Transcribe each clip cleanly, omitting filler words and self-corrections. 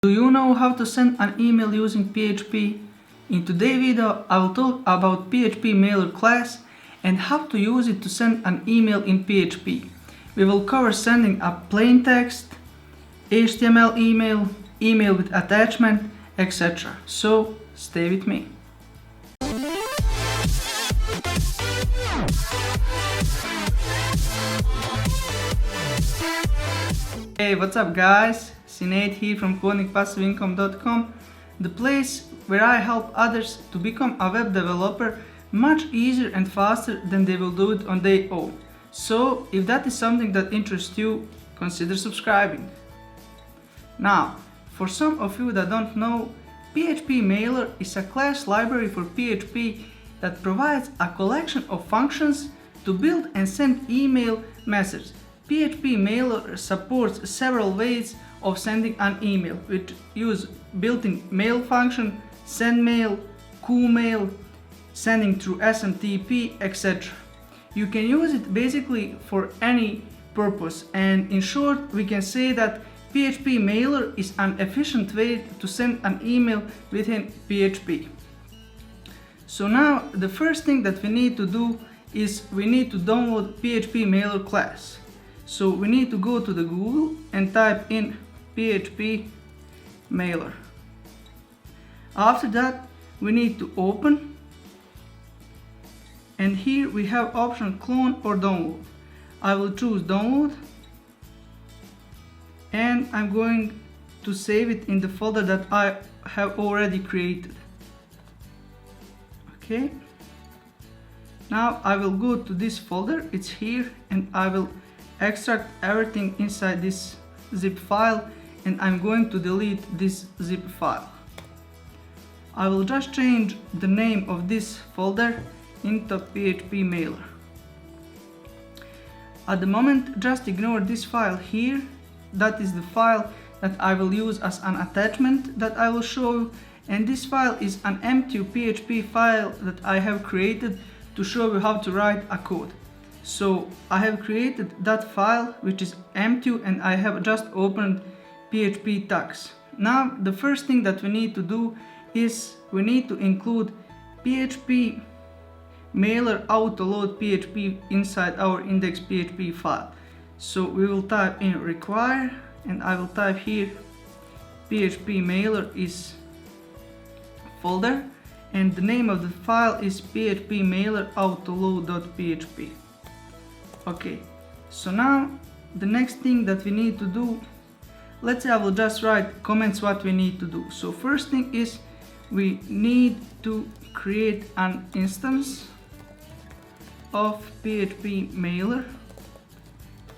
Do you know how to send an email using PHP? In today's video, I will talk about PHPMailer class and how to use it to send an email in PHP. We will cover sending a plain text, HTML email, email with attachment, etc. So stay with me. Hey, what's up guys? Senaid here from codingpassiveincome.com, the place where I help others to become a web developer much easier and faster than they will do it on their own. So if that is something that interests you, consider subscribing. Now, for some of you that don't know, PHPMailer is a class library for PHP that provides a collection of functions to build and send email messages. PHPMailer supports several ways of sending an email, which use built-in mail function, send mail, cool mail, sending through SMTP, etc. You can use it basically for any purpose, and in short we can say that PHPMailer is an efficient way to send an email within PHP. So now the first thing that we need to do is we need to download PHPMailer class. So we need to go to the Google and type in PHPMailer. After that we need to open, and here we have option clone or download. I will choose download, and I'm going to save it in the folder that I have already created. Okay, now I will go to this folder, it's here, and I will extract everything inside this zip file, and I'm going to delete this zip file. I will just change the name of this folder into PHPMailer. At the moment, just ignore this file here. That is the file that I will use as an attachment that I will show you, and this file is an empty PHP file that I have created to show you how to write a code. So I have created that file which is empty, and I have just opened PHP tags. Now the first thing that we need to do is we need to include PHPMailer autoload PHP inside our index.php file. So we will type in require, and I will type here PHPMailer is folder, and the name of the file is PHPMailer autoload.php. Okay, so now the next thing that we need to do, let's say I will just write comments what we need to do. So first thing is we need to create an instance of PHPMailer.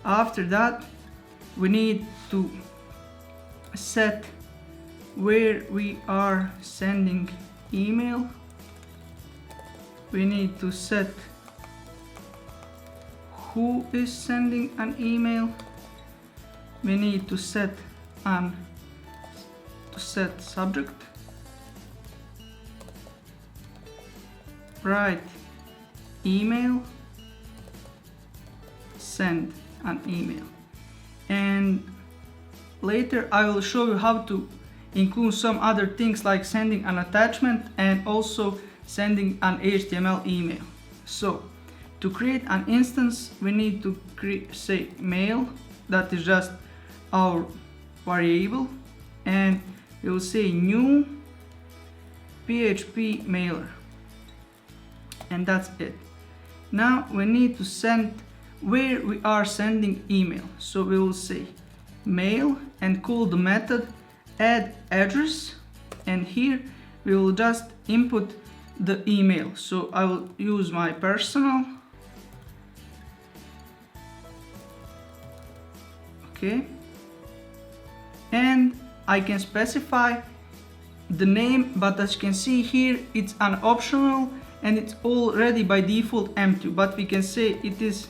After that we need to set where we are sending email. We need to set who is sending an email. We need to set subject, write email, send an email, and later I will show you how to include some other things like sending an attachment and also sending an HTML email. So to create an instance we need to say mail, that is just our variable, and we will say new PHPMailer, and that's it. Now we need to send where we are sending email, so we will say mail and call the method add address, and here we will just input the email. So I will use my personal. Okay, and I can specify the name, but as you can see here it's an optional and it's already by default empty, but we can say it is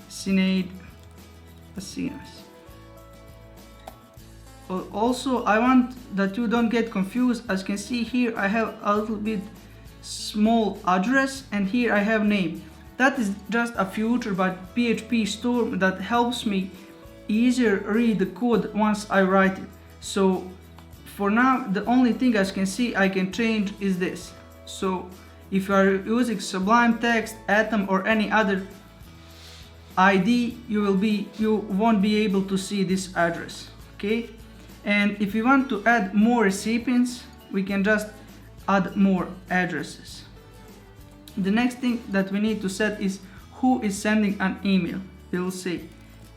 Senaid Bacinovic. Also I want that you don't get confused. As you can see here I have a little bit small address, and here I have name. That is just a feature by PHP Storm that helps me easier read the code once I write it. So for now the only thing as you can see I can change is this. So if you are using Sublime Text, Atom or any other ID, you won't be able to see this address. Okay, and if you want to add more recipients, we can just add more addresses. The next thing that we need to set is who is sending an email. We will say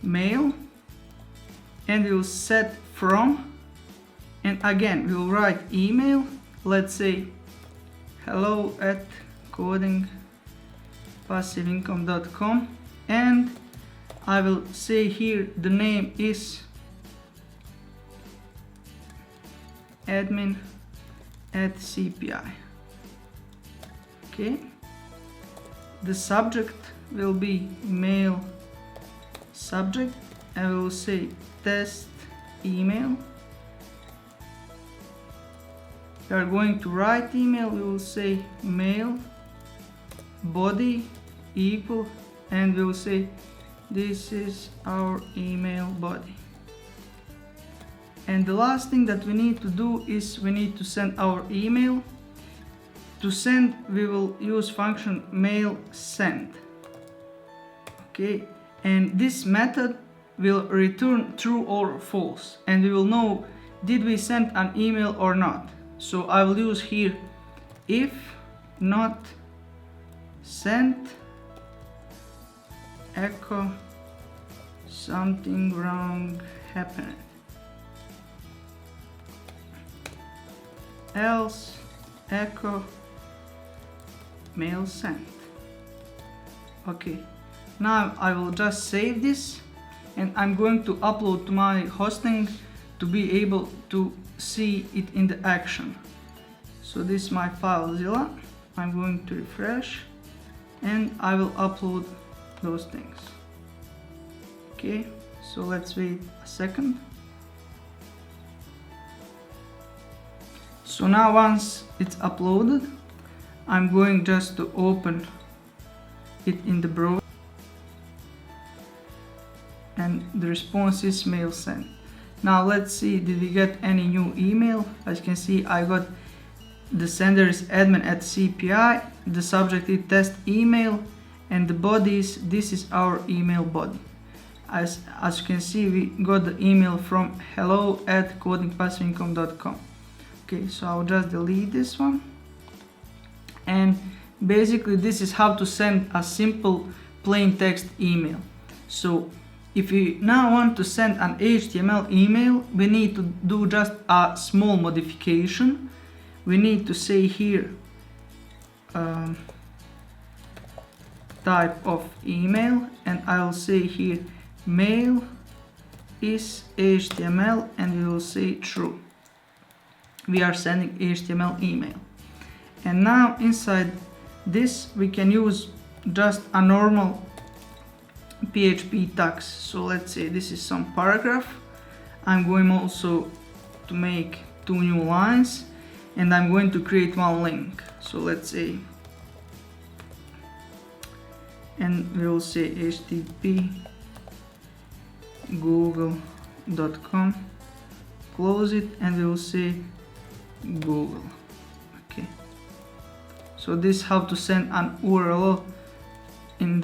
mail, and we will set from, and again we will write email. Let's say hello@codingpassiveincome.com, and I will say here the name is admin@CPI. Okay, the subject will be mail subject, and we will say test email. We are going to write email. We will say mail body equal, and we will say this is our email body. And the last thing that we need to do is we need to send our email. To send, we will use function mail send. Okay, and this method will return true or false, and we will know did we send an email or not. So I will use here if not sent, echo something wrong happened, else echo mail sent. Okay, now I will just save this, and I'm going to upload to my hosting to be able to see it in the action. So this is my FileZilla. I'm going to refresh, and I will upload those things. Okay, so let's wait a second. So now once it's uploaded, I'm going just to open it in the browser, and the response is mail sent. Now let's see, did we get any new email? As you can see, I got the sender is admin@CPI, the subject is test email, and the body is, this is our email body. As you can see, we got the email from hello@codingpassiveincome.com. Okay, so I'll just delete this one. And basically this is how to send a simple plain text email. So if we now want to send an HTML email, we need to do just a small modification. We need to say here type of email, and I'll say here mail is HTML, and we will say true. We are sending HTML email. And now inside this we can use just a normal PHP tags. So let's say this is some paragraph. I'm going also to make 2 new lines, and I'm going to create one link. So let's say, and we will say http google.com, close it, and we will say Google. Okay, so this is how to send an URL in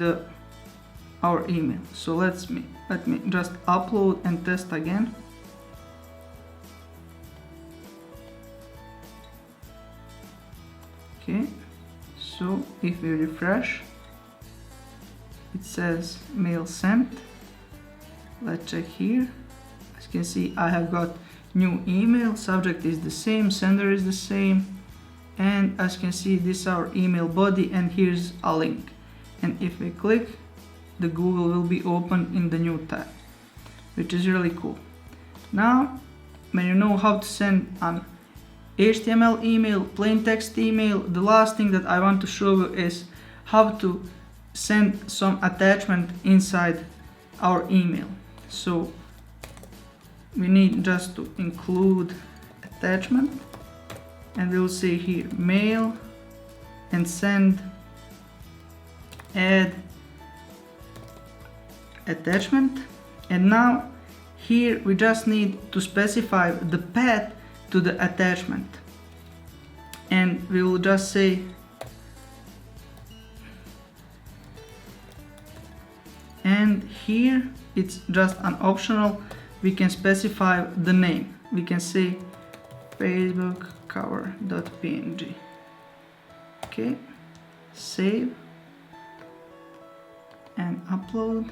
our email. So let me just upload and test again. Okay, so if we refresh, it says mail sent. Let's check here. As you can see, I have got new email, subject is the same, sender is the same, and as you can see, this is our email body, and here's a link. And if we click, the Google will be open in the new tab, which is really cool. Now, when you know how to send an HTML email, plain text email, the last thing that I want to show you is how to send some attachment inside our email. So we need just to include attachment, and we'll say here mail and send add attachment. And now here we just need to specify the path to the attachment, and we will just say and here it's just an optional, we can specify the name. We can say Facebook cover.png. Okay, save and upload,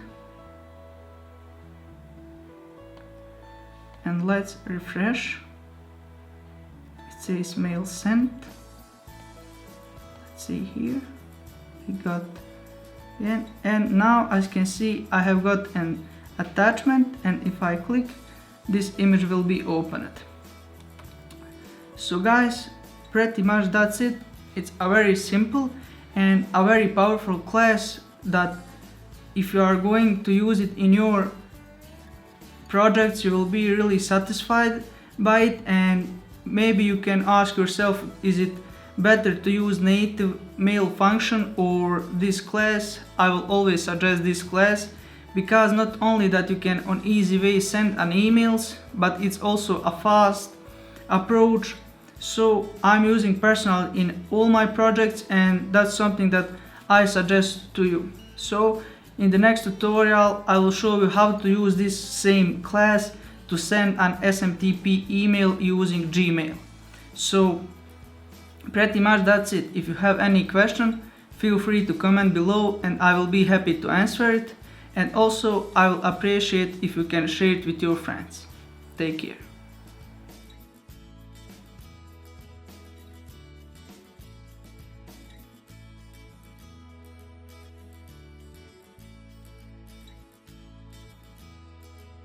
and let's refresh. It says mail sent. Let's see here, we got, and now as you can see I have got an attachment, and if I click, this image will be opened. So guys, pretty much that's it. It's a very simple and a very powerful class that if you are going to use it in your projects, you will be really satisfied by it. And maybe you can ask yourself, is it better to use native mail function or this class? I will always suggest this class, because not only that you can on easy way send an emails, but it's also a fast approach. So I'm using personal in all my projects, and that's something that I suggest to you. So in the next tutorial I will show you how to use this same class to send an SMTP email using Gmail. So pretty much that's it. If you have any question, feel free to comment below and I will be happy to answer it. And also I will appreciate if you can share it with your friends. Take care.